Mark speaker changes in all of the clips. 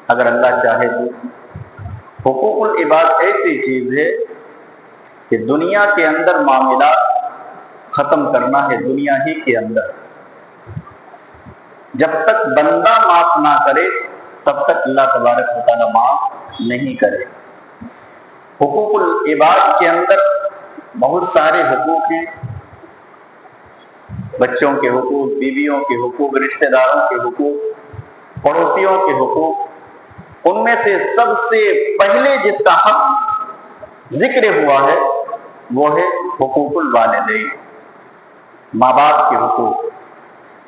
Speaker 1: اگر اللہ چاہے تو حقوق العباد ایسی چیز ہے کہ دنیا کے اندر معاملات ختم کرنا ہے، دنیا ہی کے اندر۔ جب تک بندہ معاف نہ کرے تب تک اللہ تبارک و تعالیٰ معاف نہیں کرے۔ حقوق العباد کے اندر بہت سارے حقوق ہیں، بچوں کے حقوق، بیویوں کے حقوق، رشتہ داروں کے حقوق، پڑوسیوں کے حقوق۔ ان میں سے سب سے پہلے جس کا حق ذکر ہوا ہے وہ ہے حقوق الوالدین، ماں باپ کے حقوق۔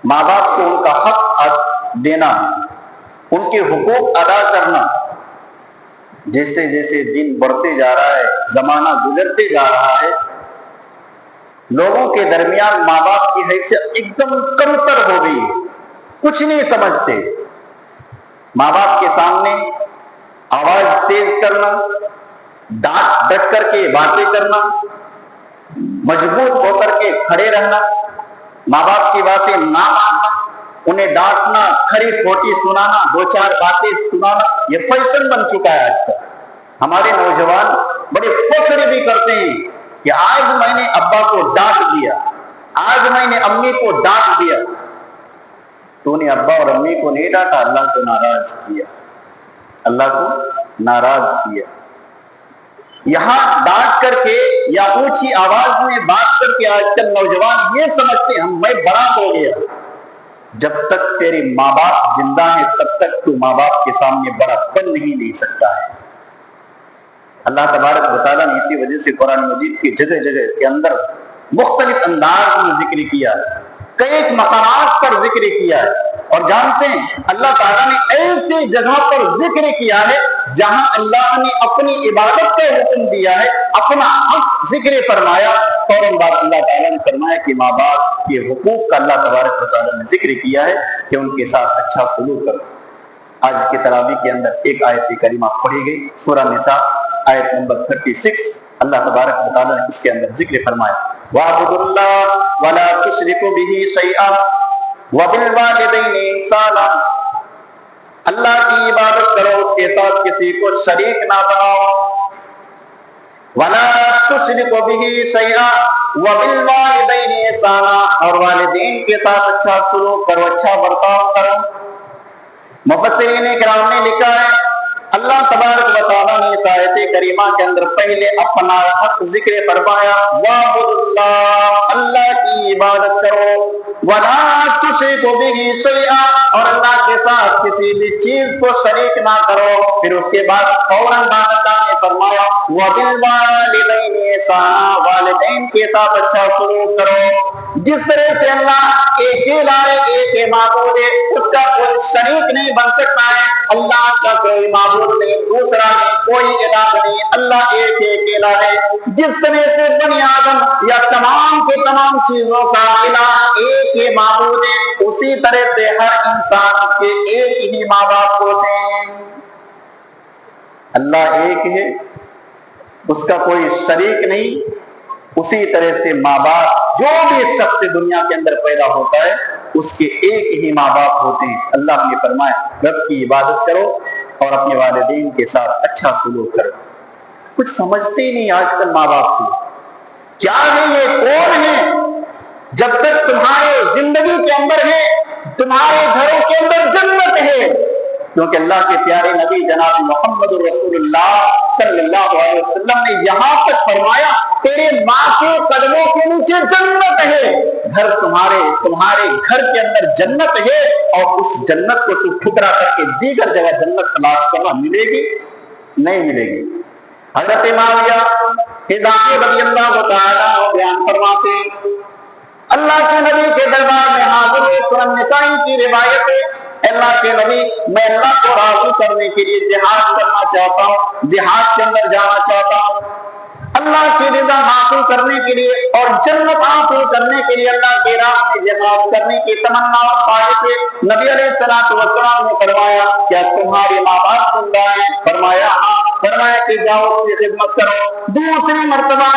Speaker 1: ماں باپ کو ان کا حق دینا، ان کے حقوق ادا کرنا۔ جیسے جیسے دن بڑھتے جا رہا ہے، زمانہ گزرتے جا رہا ہے، لوگوں کے درمیان ماں باپ کی حیثیت ایک دم کمتر ہو گئی ہے، کچھ نہیں سمجھتے۔ ماں باپ کے سامنے آواز تیز کرنا، ڈانٹ ڈٹ کر کے باتیں کرنا، مجبور ہو کر کے کھڑے رہنا، ماں باپ کی باتیں نہ ماننا، انہیں ڈانٹنا، کھری کھوٹی سنانا، دو چار باتیں سنانا، یہ فیشن بن چکا ہے آج کل۔ ہمارے نوجوان بڑے فخر بھی کرتے ہیں کہ آج میں نے ابا کو ڈانٹ دیا، آج میں نے امی کو ڈانٹ دیا۔ تو نے ابا اور امی کو نہیں ڈانٹا، اللہ کو ناراض کیا، اللہ کو ناراض کیا۔ یہاں ڈانٹ کر کے یا اونچی آواز میں بات کر کے آج کل نوجوان یہ سمجھتے ہیں میں بڑا ہو گیا۔ جب تک تیرے ماں باپ زندہ ہیں تب تک تو ماں باپ کے سامنے بڑا بن نہیں سکتا ہے۔ اللہ تبارک و تعالیٰ نے اسی وجہ سے قرآن مجید کی جگہ جگہ کے اندر مختلف انداز میں ذکر کیا ہے، کئی مقامات پر ذکر کیا ہے۔ اور جانتے ہیں اللہ تعالیٰ نے ایسی جگہ پر ذکر کیا ہے جہاں اللہ نے اپنی عبادت کا حکم دیا ہے، اپنا حق ذکر فرمایا، فوراً بعد اللہ تعالیٰ نے فرمایا کہ ماں باپ کے حقوق کا اللہ تبارک و تعالیٰ نے ذکر کیا ہے کہ ان کے ساتھ اچھا سلوک کرو۔ آج کی تراویح کے اندر ایک آیت کریمہ پڑھی گئی، سورہ نساء آیت نمبر 36، اللہ تبارک و تعالیٰ نے اس کے اندر ذکر فرمایا وَاعْبُدُوا اللَّهَ وَلَا تُشْرِكُوا بِهِ شَيْئًا وَبِالْوَالِدَيْنِ إِحْسَانًا۔ اللہ کی عبادت کرو، اس کے ساتھ کسی کو شریک نہ بناؤ۔ وَلَا تُشْرِكُوا بِهِ شَيْئًا وَبِالْوَالِدَيْنِ إِحْسَانًا، اور والدین کے ساتھ اچھا سلوک کرو، اچھا برتاؤ کرو۔ مفسرین کرام نے لکھا ہے اللہ تبارک و تعالیٰ نے اس آیت کریمہ کے اندر پہلے اپنا حق ذکر فرمایا، وَاعْبُدُوا اللَّهَ، اللہ کی عبادت کرو، وَلَا تُشْرِكُوا بِهِ شَيْئًا، اور اللہ کے ساتھ کسی بھی چیز کو شریک نہ کرو۔ پھر اس کے بعد فوراً بعد اللہ نے فرمایا وَبِالْوَالِدَيْنِ إِحْسَانًا، والدین کے ساتھ اچھا سلوک کرو۔ جس طرح سے اللہ ایک ہی لائے، ایک ہی معبود ہے، اس کا کوئی شریک نہیں بن سکتا ہے، اللہ کا کوئی معبود نہیں، دوسرا نہیں، کوئی الہ نہیں، اللہ ایک ہی اکیلا ہے۔ جس طرح سے بنی آدم یا تمام کے تمام چیزوں کا الہ ایک ہی معبود ہے، اسی طرح سے ہر انسان کے ایک ہی ماں باپ ہوتے ہیں۔ اللہ ایک ہے، اس کا کوئی شریک نہیں، اسی طرح سے ماں باپ، جو بھی شخص دنیا کے اندر پیدا ہوتا ہے اس کے ایک ہی ماں باپ ہوتے ہیں۔ اللہ نے فرمایا رب کی عبادت کرو اور اپنے والدین کے ساتھ اچھا سلوک کرو۔ کچھ سمجھتے ہی نہیں آج کل ماں باپ کو، کیا ہے یہ، کون ہے؟ جب تک تمہارے زندگی کے اندر ہے، تمہارے گھروں کے اندر جنت ہے، کیونکہ اللہ کے پیارے نبی جناب محمد رسول اللہ صلی اللہ علیہ وسلم نے یہاں تک فرمایا تیرے ماں کے قدموں کے نیچے جنت ہے۔ گھر تمہارے گھر کے اندر جنت ہے، اور اس جنت کو تو ٹھکرا کر کے دیگر جگہ جنت تلاش کرنا ملے گی؟ نہیں ملے گی۔ حضرت معاویہ حذافی رضی اللہ تعالیٰ عنہ بیان فرماتے اللہ کے نبی کے دربار میں حاضر ہوئے، سنن نسائی کی روایت ہے، اللہ کے نبی میں اللہ کو راضی کرنے کے لیے جہاد کرنا چاہتا ہوں، جہاد کے اندر جانا چاہتا ہوں، اللہ کی رضا حاصل کرنے کے لیے اور جنت حاصل کرنے کے لیے اللہ کی راہ میں جہاد کرنے کی تمنا اور خواہش ہے۔ نبی علیہ الصلوۃ والسلام نے فرمایا کیا تمہارے ماں باپ زندہ ہیں؟ فرمایا ہاں۔ فرمایا کہ جاؤ اس کی خدمت کرو۔ دوسری مرتبہ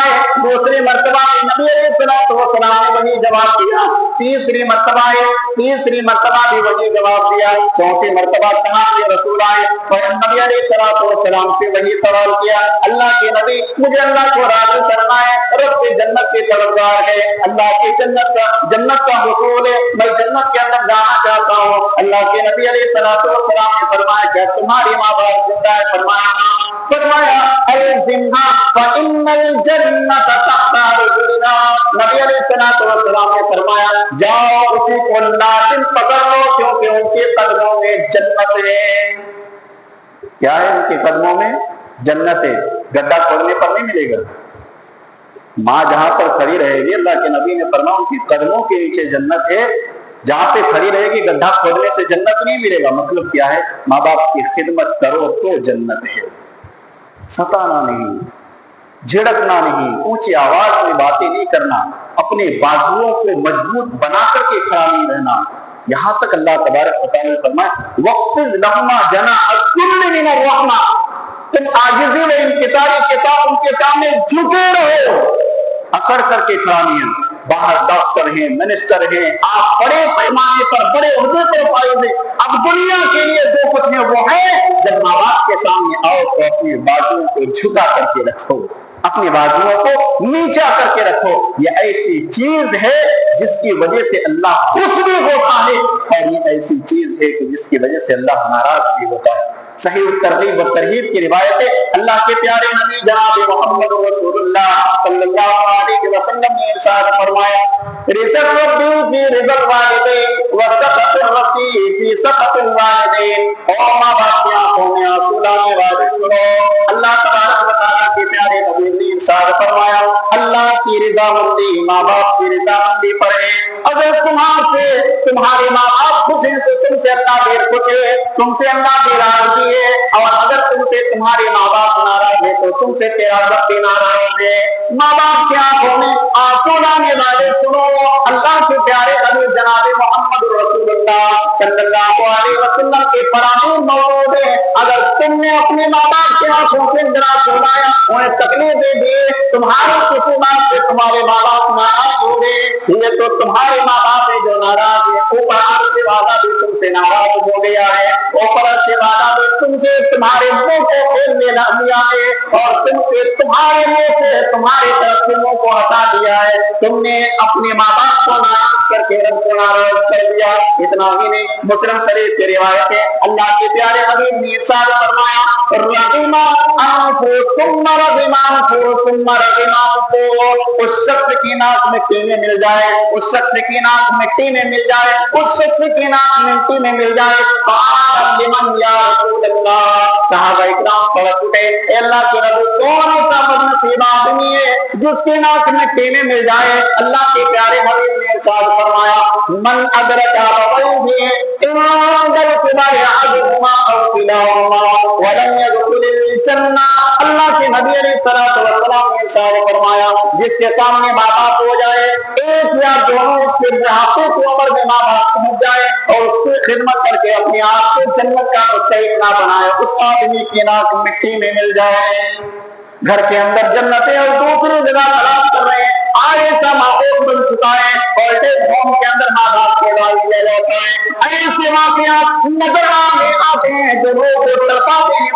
Speaker 1: نبی علیہ السلام نے وہی جواب دیا۔ تیسری مرتبہ بھی وہی جواب دیا۔ چوتھی مرتبہ صحابی رسول آئے اور نبی علیہ السلام سے وہی سوال کیا، اللہ کے نبی مجھے اللہ کو راضی کرنا ہے، رب کی جنت کے طلبگار ہے، اللہ کی جنت کا حصول ہے، میں جنت کے اندر جانا چاہتا ہوں۔ اللہ کے نبی علیہ السلام نے فرمایا کیا تمہاری ماں باپ زندہ ہے؟ فرمایا الزمھا فإن الجنت تحت رجلنا۔ نبی علیہ السلام نے فرمایا جاؤ اسی کو لازم پکڑ لو، کیونکہ ان کے قدموں میں جنت ہے۔ کیا ہے ان کے قدموں میں؟ جنت ہے۔ گڈھا کھولنے پر نہیں ملے گا، ماں جہاں پر کھڑی رہے گی، اللہ کے نبی نے فرمایا ان کی قدموں کے نیچے جنت ہے، جہاں پہ کھڑی رہے گی گڈھا کھولنے سے جنت نہیں ملے گا۔ مطلب کیا ہے؟ ماں باپ کی خدمت کرو تو جنت ہے۔ ستانا نہیں، جھڑکنا نہیں، اونچی آواز میں باتیں نہیں کرنا، اپنے بازوؤں کو مضبوط بنا کر کے کھڑا نہیں رہنا۔ یہاں تک اللہ تبارک و تعالیٰ نے فرمایا وَاخْفِضْ لَهُمَا جَنَاحَ الذُّلِّ مِنَ الرَّحْمَةِ، تم عاجزی و انکساری کے ساتھ ان کے سامنے جھکے رہو، اکڑ کر کے کھڑا نہیں۔ باہر ڈاکٹر ہیں، منسٹر ہیں، آپ بڑے پیمانے پر بڑے عہدے پر فائز ہیں، اب دنیا کے لیے جو کچھ ہے وہ ہے، جب ماں باپ کے سامنے آؤ تو اپنے بازوؤں کو جھکا کر کے رکھو، اپنے بازوؤں کو نیچا کر کے رکھو۔ یہ ایسی چیز ہے جس کی وجہ سے اللہ خوش بھی ہوتا ہے، اور یہ ایسی چیز ہے کہ جس کی وجہ سے اللہ ناراض بھی ہوتا ہے۔ صحیح ترغیب و ترہیب کی روایت ہے، اللہ کے پیارے نبی جناب محمد رسول اللہ صلی اللہ علیہ وسلم نے ارشاد فرمایا رزق ربی فی رزق والدین وسخط ربی فی سخط الوالدین۔ اور ماں باپ کی آنکھوں میں آنسو لانے والے سنو، اللہ تبارک و تعالیٰ کے پیارے نبی نے ارشاد فرمایا اللہ کی رضامندی ماں باپ کی رضامندی پر ہے۔ اگر تمہارے ماں باپ خوش ہیں تو تم سے اللہ بھی خوش ہے، تم سے اللہ بھی راضی ہے، اور اگر تم سے تمہارے ماں باپ ناراض ہے تو تم سے تیرا رب بھی ناراض ہے۔ ماں باپ کی آنکھوں میں آنسو لانے والے سنو، اللہ کے پیارے حبیب جناب محمد رسول اللہ صلی اللہ علیہ وسلم کے فرامین موجود ہیں۔ اگر تم نے اپنے ماں باپ کی آنکھوں سے ذرا سنایا، انہیں تکلیفیں دی، تمہاری کسی بات سے تمہارے ماں باپ ناراض ہو گئے، یہ تو تمہارے ماں باپ ہے جو ناراض ہے، اوپر عرش والا بھی تم سے ناراض ہو گیا ہے، اوپر عرش والا بھی تم سے تمہارے منہ کو پھیرنے لیا ہے، اور تم سے تمہارے منہ سے تمہاری طرف سے منہ کو ہٹا دیا ہے۔ تم نے اپنے ماں باپ کو ناراض کر کے رب کو ناراض کر دیا۔ اتنا ہی نہیں، مسلم شریف کی روایت ہے، اللہ کے پیارے حبیب نے ارشاد فرمایا رغم انفس ثم رغم انفس ثم رغم انفس، اس شخص کی ناک مٹی میں مل جائے، اس شخص کی ناک مٹی میں مل جائے، اس شخص کی ناک مٹی میں مل جائے، قال لمن یا رسول اللہ، صحابہ اکرام پڑھ اٹھے اے اللہ کے رسول کون ایسا بدنصیب آدمی ہے جس کی ناک مٹی میں مل جائے؟ اللہ کے پیارے حبیب نے ارشاد فرمایا من ادرک ابویہ ان القبر احدهما او کلاهما ولم يدخل الجنہ۔ اللہ کے نبی علیہ الصلوۃ والسلام نے ارشاد فرمایا جس کے سامنے ماں باپ ہو جائے، ایک یا دونوں اس کے بڑھاپے کی عمر میں ماں باپ پہنچ جائے اور اس کی خدمت کر کے اپنے آپ کو جنت کا مستحق نہ بنائے، اس آدمی کی ناک مٹی میں مل جائے۔ گھر کے اندر جنتیں اور دوسری جگہ تلاش کر رہے ہیں، ایسا ماحول بن چکا ہے، اور ہوم کے اندر ماں باپ کو ڈال دیا جاتا ہے۔ ایسے واقعات نظر آتے ہیں جو لوگ کو تڑپاتے ہیں۔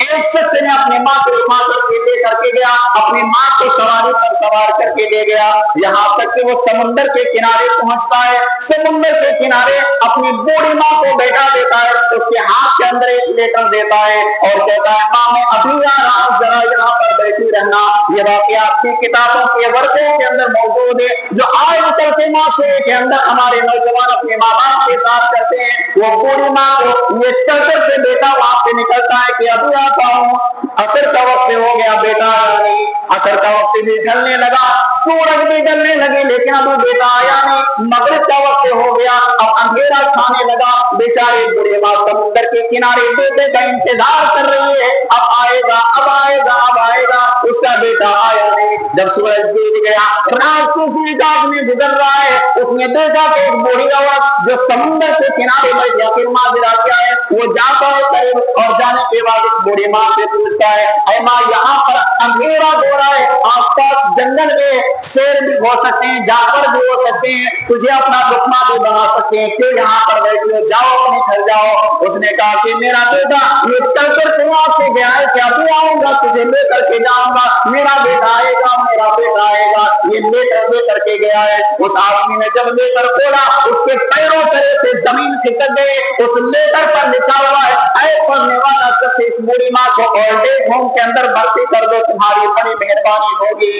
Speaker 1: ایک شخص نے اپنی ماں کو اٹھا کر کے لے کر کے گیا، اپنی ماں کو سواری پر سوار کر کے لے گیا، یہاں تک کہ وہ سمندر کے کنارے پہنچتا ہے۔ سمندر کے کنارے اپنی بوڑھی ماں کو بیٹھا دیتا ہے، اس کے ہاتھ کے اندر ایک لیٹر دیتا ہے اور کہتا ہے ماں میں ابھی آ رہا ہوں، ذرا یہاں پر بیٹھی رہنا۔ یہ واقعہ آپ کی کتابوں کے ورقوں کے اندر موجود ہے جو آج کل کے معاشرے کے اندر ہمارے نوجوان اپنے ماں باپ کے ساتھ کرتے ہیں۔ وہ بوڑھی ماں کو یہ چڑھ سے بیٹا وہاں سے نکلتا ہے کہ ابھی آتا ہوں، عصر کا وقت ہو گیا، بیٹا آیا نہیں، عصر کا وقت بھی ڈھلنے لگا، سورج بھی ڈھلنے لگی لیکن ابھی بیٹا آیا نہیں، مغرب کا وقت ہو گیا، اب اندھیرا چھانے لگا، بیچاری بوڑھی ماں سمندر کے کنارے بیٹے کا انتظار کر رہی ہے، اب آئے گا اب آئے گا اب آئے گا، اس کا بیٹا آیا نہیں۔ جب سورج ڈوب گیا راستے سے ایک آدمی گزر رہا ہے, اس نے دیکھا کہ ایک بوڑھی عورت جو سمندر کے کنارے بیٹھ جاتی ماجرا کیا ہے, وہ جاتا ہے قریب اور جانے کے بعد اس بوڑھی ماں سے پوچھتا ہے اے ماں یہاں پر اندھیرا ہو رہا ہے, آس پاس جنگل میں شیر بھی ہو سکتے ہیں, جانور بھی ہو سکتے ہیں, تجھے اپنا لقمہ بھی بنا سکتے ہیں, کیوں یہاں پر بیٹھے ہو, جاؤ اپنے گھر جاؤ. اس نے کہا کہ میرا بیٹا یہ چل کر کنواں سے گیا ہے, کیا بھی آؤں گا تجھے لے کر کے جاؤں گا, میرا بیٹا آئے گا, میرا بیٹا آئے گا. یہ لے کر کے گیا ہے. اس آدمی نے جب لے کر کھولا اس کے پیروں تلے سے زمین کھسک گئی. اس لیٹر پر لکھا ہوا ہے اے پڑھنے والا شخص اس بوڑھی ماں کو اولڈ ایج ہوم کے اندر بھرتی کر دو, تمہاری بڑی مہربانی ہوگی.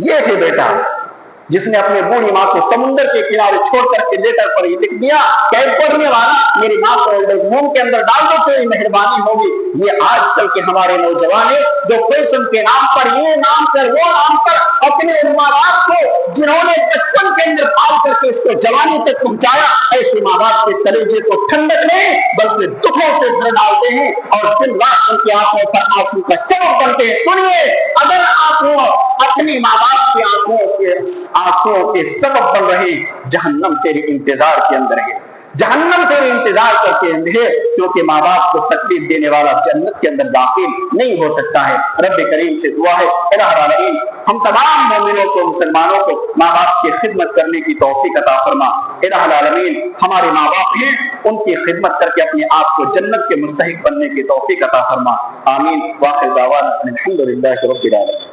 Speaker 1: یہ ہے بیٹا جس نے اپنے بوڑھی ماں کو سمندر کے کنارے چھوڑ کر کے لیٹر پر ہی لکھ دیا کہ پڑھنے والا میری ماں کو اولڈ ایج ہوم کے اندر ڈال دو, تیری مہربانی ہوگی. یہ آج کل کے ہمارے نوجوان ہیں جو فیشن کے نام پر, یہ نام پر وہ نام پر اپنے ماں باپ کو جنہوں نے بچپن کے اندر پال کر کے اس کو جوانی تک پہنچایا, ایسے ماں باپ کے کلیجے کو ٹھنڈک نہیں بلکہ دکھوں سے بھر ڈالتے ہیں اور دن رات ان کی آنکھوں پر آنسو کا سبب بنتے ہیں. سنیے, اگر آپ اپنی ماں باپ کی آنکھوں کے آنسو کے سبب بن رہے, جہنم تیرے انتظار کے اندر ہے, جہنم تیرے انتظار کرتے ہیں, کیونکہ ماں باپ کو تکلیف دینے والا جنت کے اندر داخل نہیں ہو سکتا ہے. رب کریم سے دعا ہے الہ العالمین ہم تمام مومنوں کو, مسلمانوں کو ماں باپ کی خدمت کرنے کی توفیق عطا فرما. الہ العالمین ہمارے ماں باپ ہیں, ان کی خدمت کر کے اپنے آپ کو جنت کے مستحق بننے کی توفیق عطا فرما. آمین. واخر دعوانا الحمدللہ رب العالمین.